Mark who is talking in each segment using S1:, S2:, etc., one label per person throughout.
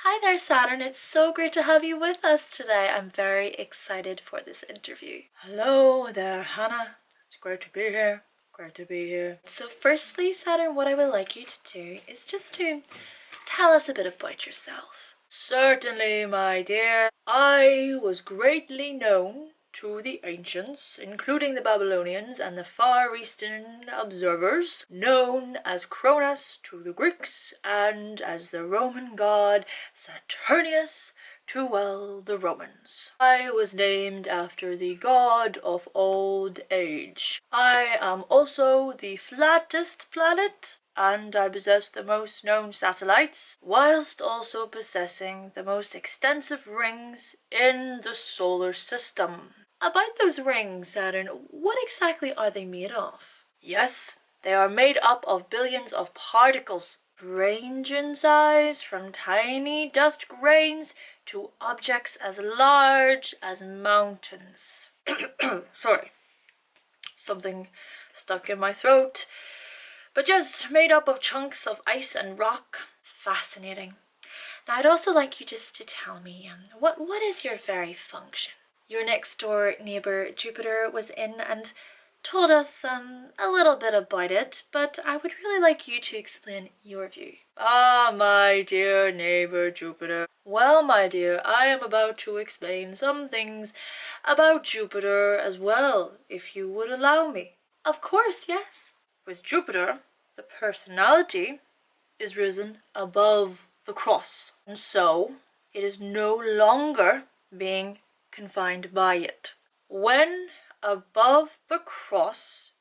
S1: Hi there, Saturn. It's so great to have you with us today. I'm very excited for this interview.
S2: Hello there, Hannah. It's great to be here. Great to be here.
S1: So firstly, Saturn, what I would like you to do is just to tell us a bit about yourself.
S2: Certainly, my dear. I was greatly known to the ancients, including the Babylonians and the Far Eastern observers, known as Cronus to the Greeks and as the Roman god Saturnius to, well, the Romans. I was named after the god of old age. I am also the flattest planet, and I possess the most known satellites, whilst also possessing the most extensive rings in the solar system.
S1: About those rings, Saturn, what exactly are they made of?
S2: Yes, they are made up of billions of particles, range in size from tiny dust grains to objects as large as mountains. Sorry, something stuck in my throat. But yes, made up of chunks of ice and rock.
S1: Fascinating. Now, I'd also like you just to tell me, what is your very function? Your next door neighbor Jupiter was in and told us a little bit about it, but I would really like you to explain your view.
S2: Ah, my dear neighbor Jupiter. Well, my dear, I am about to explain some things about Jupiter as well, if you would allow me.
S1: Of course, yes.
S2: With Jupiter, the personality is risen above the cross, and so it is no longer being confined by it. When above the cross,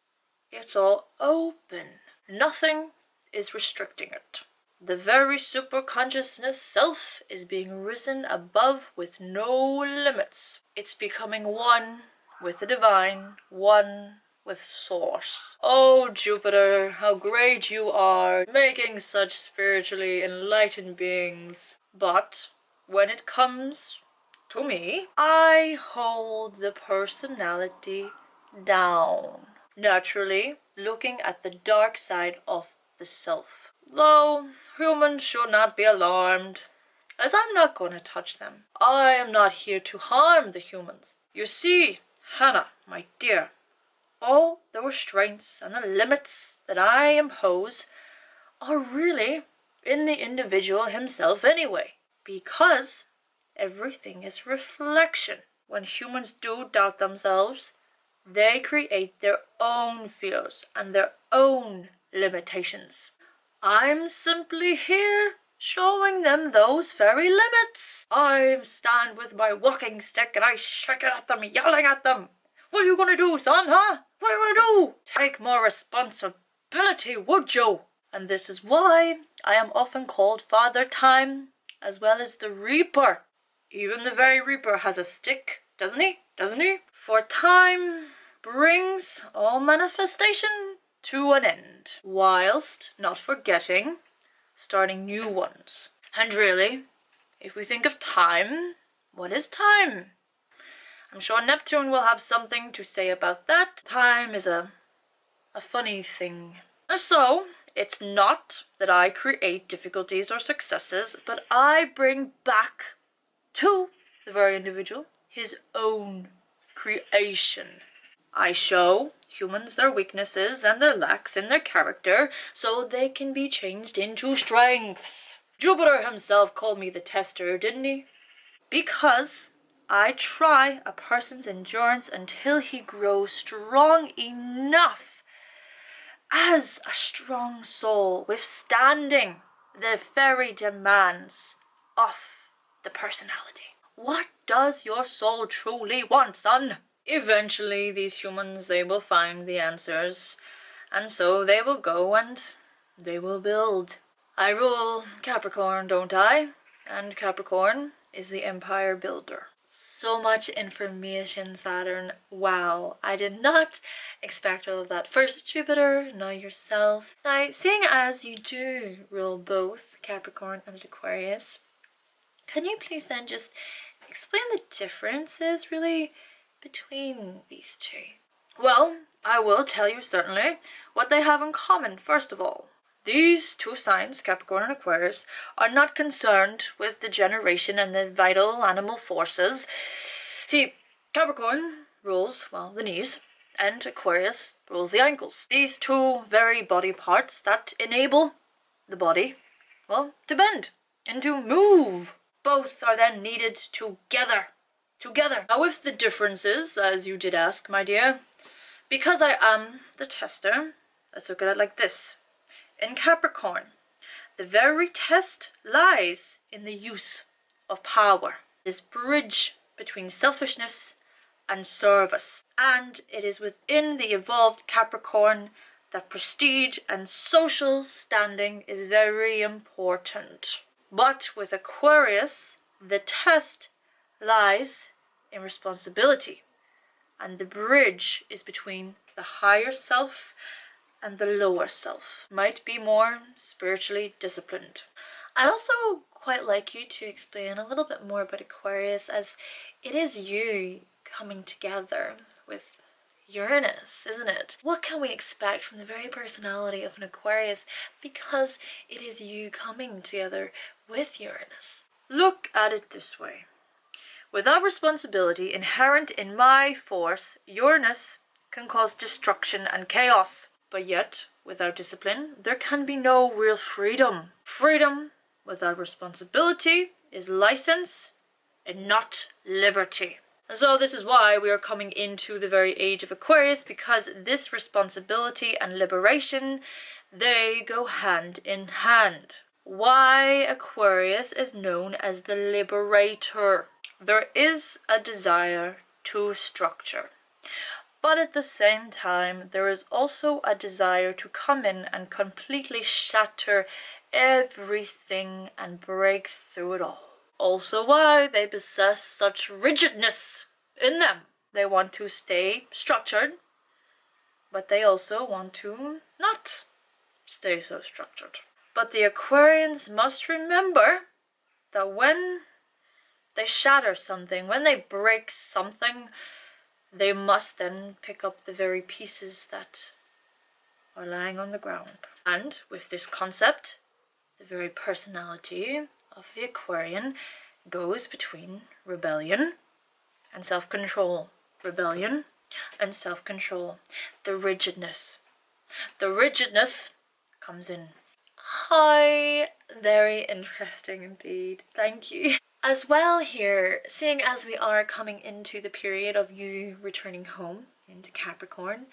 S2: it's all open. Nothing is restricting it. The very superconsciousness self is being risen above with no limits. It's becoming one with the divine, one with source. Oh, Jupiter, how great you are, making such spiritually enlightened beings. But when it comes to me, I hold the personality down, naturally looking at the dark side of the self. Though humans should not be alarmed, as I'm not going to touch them. I am not here to harm the humans. You see, Hannah, my dear, all the restraints and the limits that I impose are really in the individual himself anyway, because everything is reflection. When humans do doubt themselves, they create their own fears and their own limitations. I'm simply here showing them those very limits. I stand with my walking stick and I shake it at them, yelling at them. What are you gonna do, son, huh? What are you gonna do? Take more responsibility, would you? And this is why I am often called Father Time, as well as the Reaper. Even the very Reaper has a stick, doesn't he? Doesn't he? For time brings all manifestation to an end, whilst not forgetting starting new ones. And really, if we think of time, what is time? I'm sure Neptune will have something to say about that. Time is a funny thing. So, it's not that I create difficulties or successes, but I bring back to the very individual his own creation. I show humans their weaknesses and their lacks in their character so they can be changed into strengths. Jupiter himself called me the tester, didn't he? Because I try a person's endurance until he grows strong enough as a strong soul, withstanding the very demands of the personality. What does your soul truly want, son? Eventually, these humans, they will find the answers, and so they will go and they will build. I rule Capricorn, don't I? And Capricorn is the empire builder.
S1: So much information, Saturn. Wow, I did not expect all of that. First Jupiter, now yourself. Now, seeing as you do rule both Capricorn and Aquarius, can you please then just explain the differences, really, between these two?
S2: Well, I will tell you certainly what they have in common, first of all. These two signs, Capricorn and Aquarius, are not concerned with the generation and the vital animal forces. See, Capricorn rules, well, the knees, and Aquarius rules the ankles. These two very body parts that enable the body, well, to bend and to move. Both are then needed together. Now, with the differences, as you did ask, my dear, because I am the tester, let's look at it like this. In Capricorn, the very test lies in the use of power, this bridge between selfishness and service. And it is within the evolved Capricorn that prestige and social standing is very important. But with Aquarius, the test lies in responsibility, and the bridge is between the higher self and the lower self. Might be more spiritually disciplined. I'd also quite like you to explain a little bit more about Aquarius, as it is you coming together with Uranus, isn't it? What can we expect from the very personality of an Aquarius, because it is you coming together with Uranus? Look at it this way. Without responsibility inherent in my force, Uranus can cause destruction and chaos. But yet, without discipline, there can be no real freedom. Freedom without responsibility is license and not liberty. And so this is why we are coming into the very age of Aquarius, because this responsibility and liberation, they go hand in hand. Why Aquarius is known as the liberator. There is a desire to structure. But at the same time, there is also a desire to come in and completely shatter everything and break through it all. Also why they possess such rigidness in them. They want to stay structured, but they also want to not stay so structured. But the Aquarians must remember that when they shatter something, when they break something, they must then pick up the very pieces that are lying on the ground. And with this concept, the very personality of the Aquarian goes between rebellion and self-control. Rebellion and self-control. The rigidness. The rigidness comes in. Hi, very interesting indeed. Thank you. As well here, seeing as we are coming into the period of you returning home into Capricorn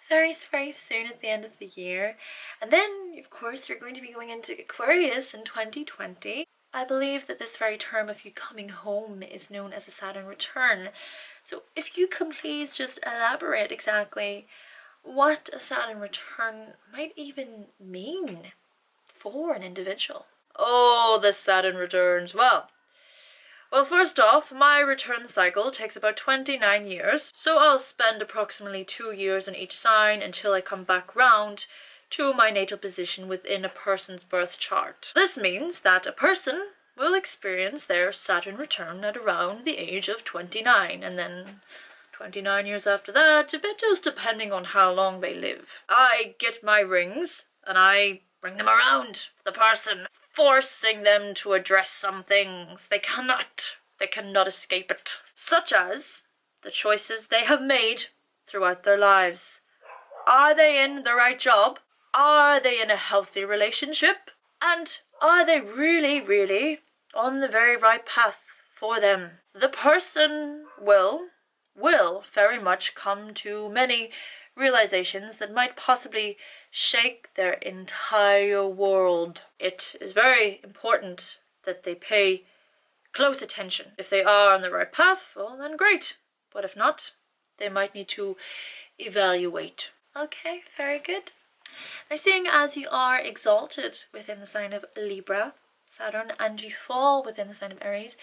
S2: very, very soon at the end of the year, and then of course you're going to be going into Aquarius in 2020. I believe that this very term of you coming home is known as a Saturn return. So if you can please just elaborate exactly what a Saturn return might even mean for an individual. Oh, the Saturn returns. Well, first off, my return cycle takes about 29 years, so I'll spend approximately 2 years on each sign until I come back round to my natal position within a person's birth chart. This means that a person will experience their Saturn return at around the age of 29, and then 29 years after that, a bit just depending on how long they live. I get my rings, and I bring them around the person, forcing them to address some things. They cannot escape it. Such as the choices they have made throughout their lives. Are they in the right job? Are they in a healthy relationship? And are they really, really on the very right path for them? The person will very much come to many realizations that might possibly shake their entire world. It is very important that they pay close attention. If they are on the right path, well then great. But if not, they might need to evaluate. Okay, very good. Now, seeing as you are exalted within the sign of Libra, Saturn, and you fall within the sign of Aries,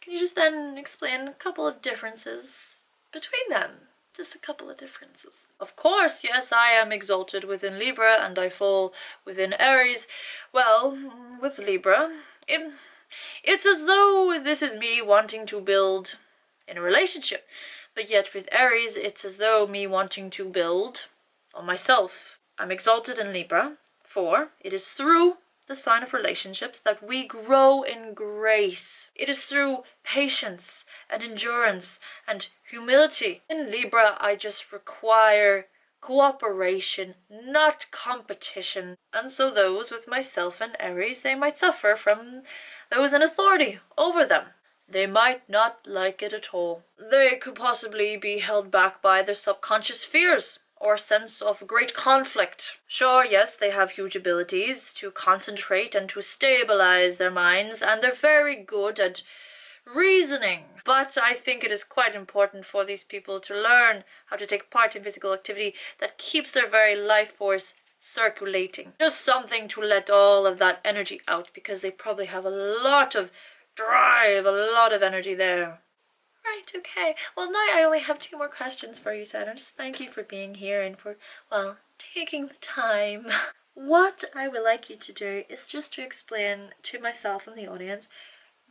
S2: can you just then explain a couple of differences between them? Just a couple of differences. Of course, yes, I am exalted within Libra and I fall within Aries. Well, with Libra, it's as though this is me wanting to build in a relationship. But yet with Aries, it's as though me wanting to build on myself. I'm exalted in Libra, For it is through the sign of relationships that we grow in grace. It is through patience and endurance and humility. In Libra, I just require cooperation, not competition. And so those with myself and Aries, they might suffer from those in authority over them. They might not like it at all. They could possibly be held back by their subconscious fears or sense of great conflict. Sure, yes, they have huge abilities to concentrate and to stabilize their minds, and they're very good at reasoning. But I think it is quite important for these people to learn how to take part in physical activity that keeps their very life force circulating. Just something to let all of that energy out, because they probably have a lot of drive, a lot of energy there. Right, okay. Well, now I only have 2 more questions for you, Saturn. Just thank you for being here and for, well, taking the time. What I would like you to do is just to explain to myself and the audience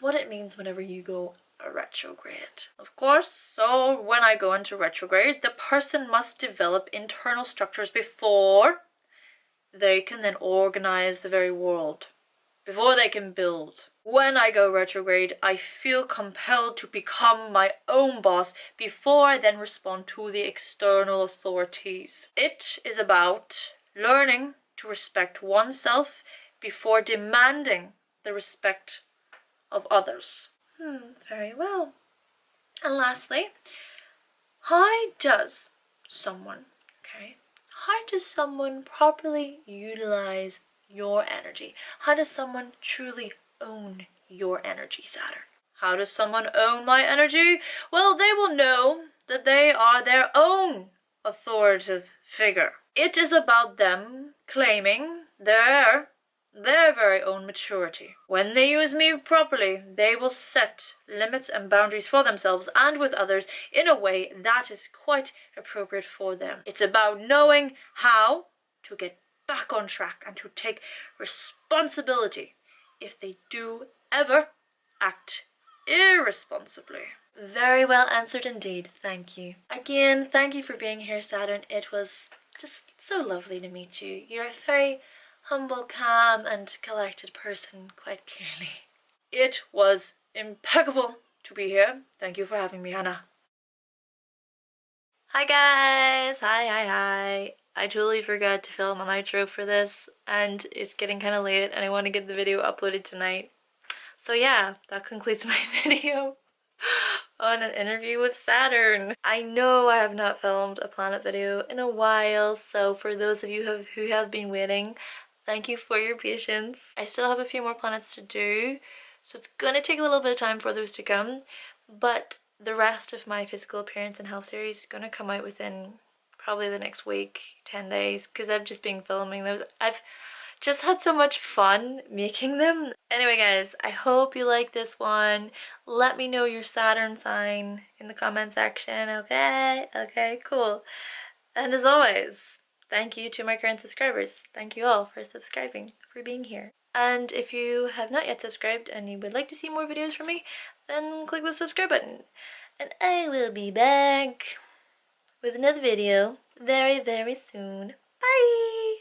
S2: what it means whenever you go retrograde. Of course, so when I go into retrograde, the person must develop internal structures before they can then organize the very world, before they can build. When I go retrograde, I feel compelled to become my own boss before I then respond to the external authorities. It is about learning to respect oneself before demanding the respect of others. Very well. And lastly, how does someone properly utilize your energy? How does someone truly own your energy, Saturn? How does someone own my energy? Well, they will know that they are their own authoritative figure. It is about them claiming their very own maturity. When they use me properly, they will set limits and boundaries for themselves and with others in a way that is quite appropriate for them. It's about knowing how to get back on track and to take responsibility if they do ever act irresponsibly. Very well answered indeed. Thank you. Again, thank you for being here, Saturn. It was just so lovely to meet you. You're a very humble, calm, and collected person, quite clearly. It was impeccable to be here. Thank you for having me, Hannah. Hi guys! Hi. I totally forgot to film an outro for this, and it's getting kind of late, and I want to get the video uploaded tonight. So yeah, that concludes my video on an interview with Saturn. I know I have not filmed a planet video in a while, so for those of you who have been waiting, thank you for your patience. I still have a few more planets to do, so it's gonna take a little bit of time for those to come, but the rest of my physical appearance and health series is gonna come out within probably the next week, 10 days, because I've just been filming those. I've just had so much fun making them. Anyway guys, I hope you like this one. Let me know your Saturn sign in the comment section, okay? Okay, cool. And as always, thank you to my current subscribers. Thank you all for subscribing, for being here. And if you have not yet subscribed and you would like to see more videos from me, then click the subscribe button. And I will be back with another video very soon.